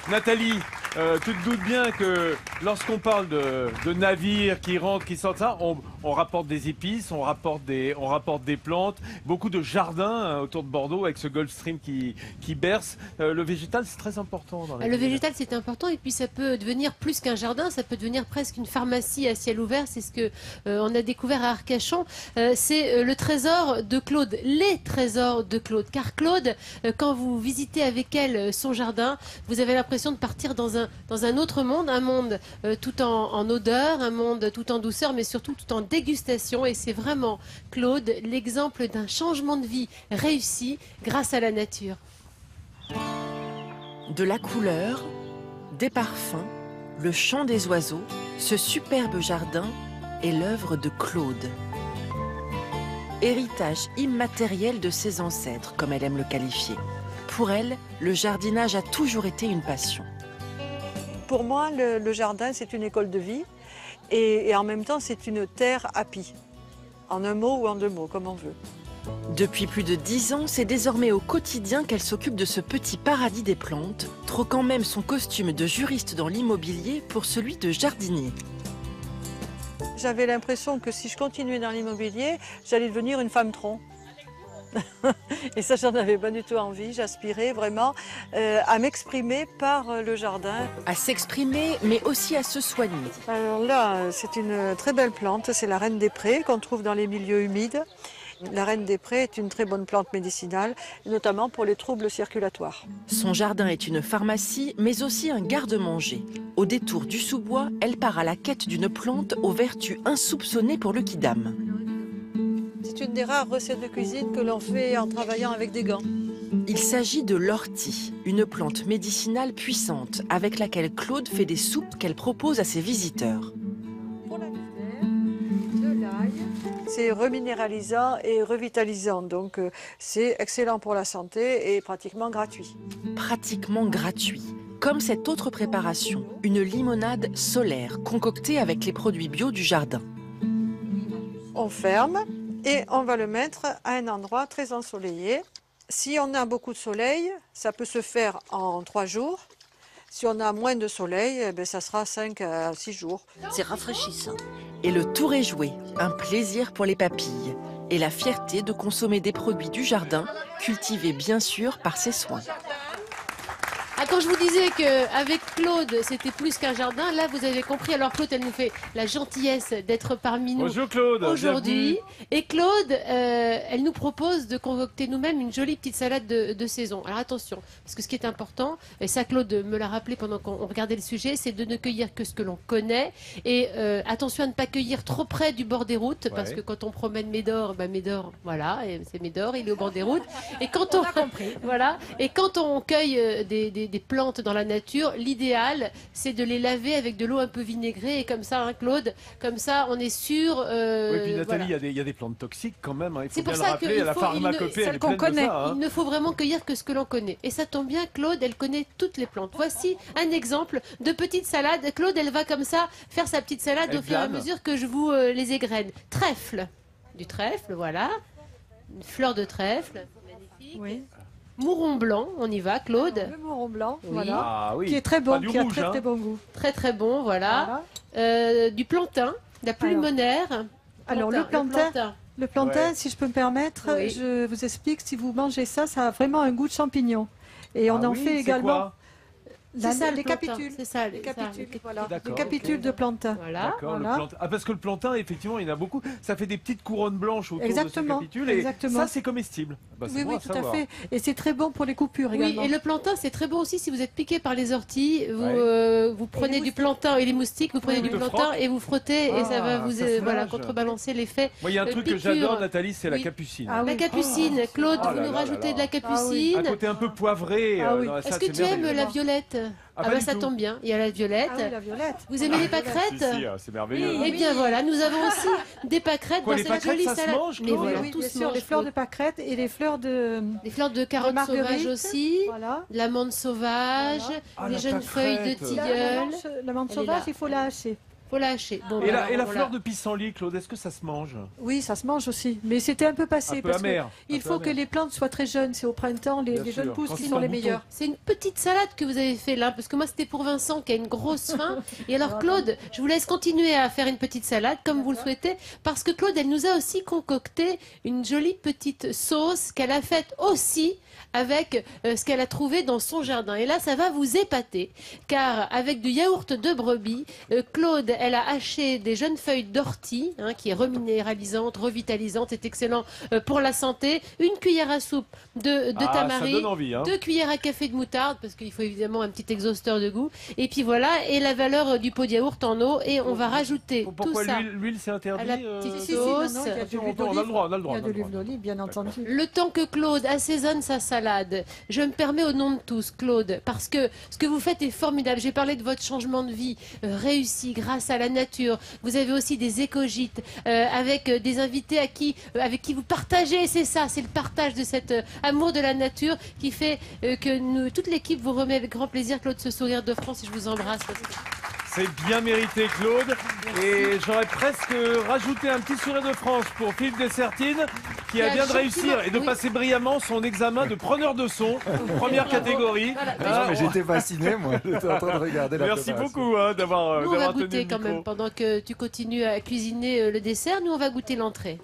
Nathalie, tu te doutes bien que lorsqu'on parle de navires qui rentrent, qui sortent ça, on rapporte des épices, on rapporte des plantes, beaucoup de jardins autour de Bordeaux avec ce Gulf Stream qui berce. Le végétal, c'est très important dans la Le ville. végétal, c'est important et puis ça peut devenir plus qu'un jardin, ça peut devenir presque une pharmacie à ciel ouvert. C'est ce que on a découvert à Arcachon. C'est le trésor de Claude, les trésors de Claude. Car Claude, quand vous visitez avec elle son jardin, vous avez l'impression de partir dans un autre monde, un monde tout en odeur, un monde tout en douceur, mais surtout tout en dégustation. Et c'est vraiment, Claude, l'exemple d'un changement de vie réussi grâce à la nature. De la couleur, des parfums, le chant des oiseaux, ce superbe jardin est l'œuvre de Claude. Héritage immatériel de ses ancêtres, comme elle aime le qualifier. Pour elle, le jardinage a toujours été une passion. Pour moi, le jardin, c'est une école de vie et en même temps, c'est une terre happy. En un mot ou en deux mots, comme on veut. Depuis plus de 10 ans, c'est désormais au quotidien qu'elle s'occupe de ce petit paradis des plantes, troquant même son costume de juriste dans l'immobilier pour celui de jardinier. J'avais l'impression que si je continuais dans l'immobilier, j'allais devenir une femme tronc. Et ça, j'en avais pas du tout envie. J'aspirais vraiment à m'exprimer par le jardin. À s'exprimer, mais aussi à se soigner. Alors là, c'est une très belle plante. C'est la reine des prés qu'on trouve dans les milieux humides. La reine des prés est une très bonne plante médicinale, notamment pour les troubles circulatoires. Son jardin est une pharmacie, mais aussi un garde-manger. Au détour du sous-bois, elle part à la quête d'une plante aux vertus insoupçonnées pour le quidam. C'est une des rares recettes de cuisine que l'on fait en travaillant avec des gants. Il s'agit de l'ortie, une plante médicinale puissante avec laquelle Claude fait des soupes qu'elle propose à ses visiteurs. Pour la de l'ail. C'est reminéralisant et revitalisant, donc c'est excellent pour la santé et pratiquement gratuit. Pratiquement gratuit. Comme cette autre préparation, une limonade solaire concoctée avec les produits bio du jardin. On ferme et on va le mettre à un endroit très ensoleillé. Si on a beaucoup de soleil, ça peut se faire en 3 jours. Si on a moins de soleil, ça sera 5 à 6 jours. C'est rafraîchissant. Et le tour est joué, un plaisir pour les papilles. Et la fierté de consommer des produits du jardin, cultivés bien sûr par ses soins. Ah, quand je vous disais qu'avec Claude, c'était plus qu'un jardin, là, vous avez compris. Alors, Claude, elle nous fait la gentillesse d'être parmi nous Bonjour Claude, aujourd'hui. Et Claude, elle nous propose de concocter nous-mêmes une jolie petite salade de saison. Alors, attention, parce que ce qui est important, et ça, Claude me l'a rappelé pendant qu'on regardait le sujet, c'est de ne cueillir que ce que l'on connaît. Et attention à ne pas cueillir trop près du bord des routes, parce que quand on promène Médor, Médor, voilà, c'est Médor, il est au bord des routes. Et quand on a compris, voilà, et quand on cueille des plantes dans la nature, l'idéal, c'est de les laver avec de l'eau un peu vinaigrée. Et comme ça, hein, Claude, comme ça, on est sûr. Oui, puis Nathalie, voilà. il y a des plantes toxiques quand même. Hein. Il faut C'est pour bien le ça rappeler. qu'il La faut pharmacopée, elle est qu'on pleine de connaît. ça. Hein. Il ne faut vraiment cueillir que ce que l'on connaît. Et ça tombe bien, Claude, elle connaît toutes les plantes. Voici un exemple de petite salade. Claude, elle va comme ça faire sa petite salade Elle au fur et à plane. mesure que je vous les égrène. Trèfle, du trèfle, voilà. Une fleur de trèfle, magnifique. Oui. Mouron blanc, on y va, Claude. Le mouron blanc, Oui. voilà, Ah oui. qui est très Pas bon, du qui a rouge, très hein. très bon goût. Très très bon, voilà. Du plantain, de la pulmonaire. Alors le plantain, Ouais. si je peux me permettre, Oui. je vous explique, si vous mangez ça, ça a vraiment un goût de champignon. Et on Ah en oui, fait c'est également quoi C'est ça, le les plantain. capitules. C'est ça, Les capitules, voilà. D'accord, Les capitules ok. de plantain. Voilà. D'accord, Voilà. le plantain. Ah, parce que le plantain, effectivement, il y en a beaucoup. Ça fait des petites couronnes blanches autour de ces Exactement, capitules. Et exactement. ça, c'est comestible. Bah, c'est Oui, bon oui, à tout à savoir. fait. Et c'est très bon pour les coupures Oui, également. et le plantain, c'est très bon aussi si vous êtes piqué par les orties. Vous, Ouais. vous prenez du moustiques. plantain et les moustiques, vous prenez Oui, du oui. plantain et vous frottez et ça va Ah, vous ça soulage. voilà, contrebalancer l'effet. Moi, il y a un truc que piqûre. j'adore, Nathalie, c'est la Oui. capucine. Ah oui. La capucine, Claude, Oh vous là nous là rajoutez là de la là. capucine. Un côté un peu poivré. Ah oui. dans la Est-ce salade, que c'est tu aimes merveilleux. la violette? Ah, Ah pas bah du ça tout. tombe bien, il y a la violette. Ah oui, la violette. Vous aimez les Si, pâquerettes? si, c'est merveilleux. Eh bien voilà, nous avons aussi des pâquerettes Quoi, dans les cette pâquerettes, jolie ça se salade. mange, Mais Claude voilà, Oui, tout bien se sûr, mange, les fleurs de Claude. pâquerettes et les fleurs de... Des fleurs de carottes marguerite. sauvages aussi, Voilà. de l'amande sauvage, Ah, des la jeunes feuilles de pâquerette. tilleul. La menthe Elle est sauvage, là. il faut la hacher. Faut la hacher. Bon, Et bah, la voilà. fleur de pissenlit, Claude, est-ce que ça se mange? Oui, ça se mange aussi, mais c'était un peu passé Un peu parce amer. qu'il faut que les plantes soient très jeunes. C'est au printemps, Bien les sûr. jeunes pousses Quand qui ils sont sont les boutons. meilleures. C'est une petite salade que vous avez fait là, parce que moi c'était pour Vincent qui a une grosse faim. Et alors Claude, je vous laisse continuer à faire une petite salade comme vous le souhaitez, parce que Claude, elle nous a aussi concocté une jolie petite sauce qu'elle a faite aussi avec ce qu'elle a trouvé dans son jardin. Et là, ça va vous épater, car avec du yaourt de brebis, Claude, elle a haché des jeunes feuilles d'ortie, hein, qui est reminéralisante, revitalisante, c'est excellent pour la santé, une cuillère à soupe de Ça tamari, donne envie. Hein. 2 cuillères à café de moutarde, parce qu'il faut évidemment un petit exhausteur de goût. Et puis voilà, et la valeur du pot de yaourt en eau. Et on va rajouter Pourquoi tout ça l'huile c'est interdit? à la petite Si, non, non, sauce. il y a de l'huile On a le droit, on a le d'olive. droit. Il y a de l'huile d'olive, bien entendu. Le temps que Claude assaisonne sa salade, je me permets au nom de tous, Claude, parce que ce que vous faites est formidable. J'ai parlé de votre changement de vie réussi grâce à la nature. Vous avez aussi des éco-gîtes avec des invités avec qui vous partagez. C'est ça, c'est le partage de cet amour de la nature qui fait que toute l'équipe vous remet avec grand plaisir, Claude, ce sourire de France, et je vous embrasse. C'est bien mérité, Claude. Et j'aurais presque rajouté un petit sourire de France pour Philippe Dessertine, qui a bien de réussir et de passer brillamment son examen de preneur de son, première catégorie. Voilà. Ah, Mais j'étais fasciné, moi. J'étais en train de regarder la Merci préparation. beaucoup hein, d'avoir Nous, on va tenu goûter le quand micro. même, pendant que tu continues à cuisiner le dessert, nous on va goûter l'entrée.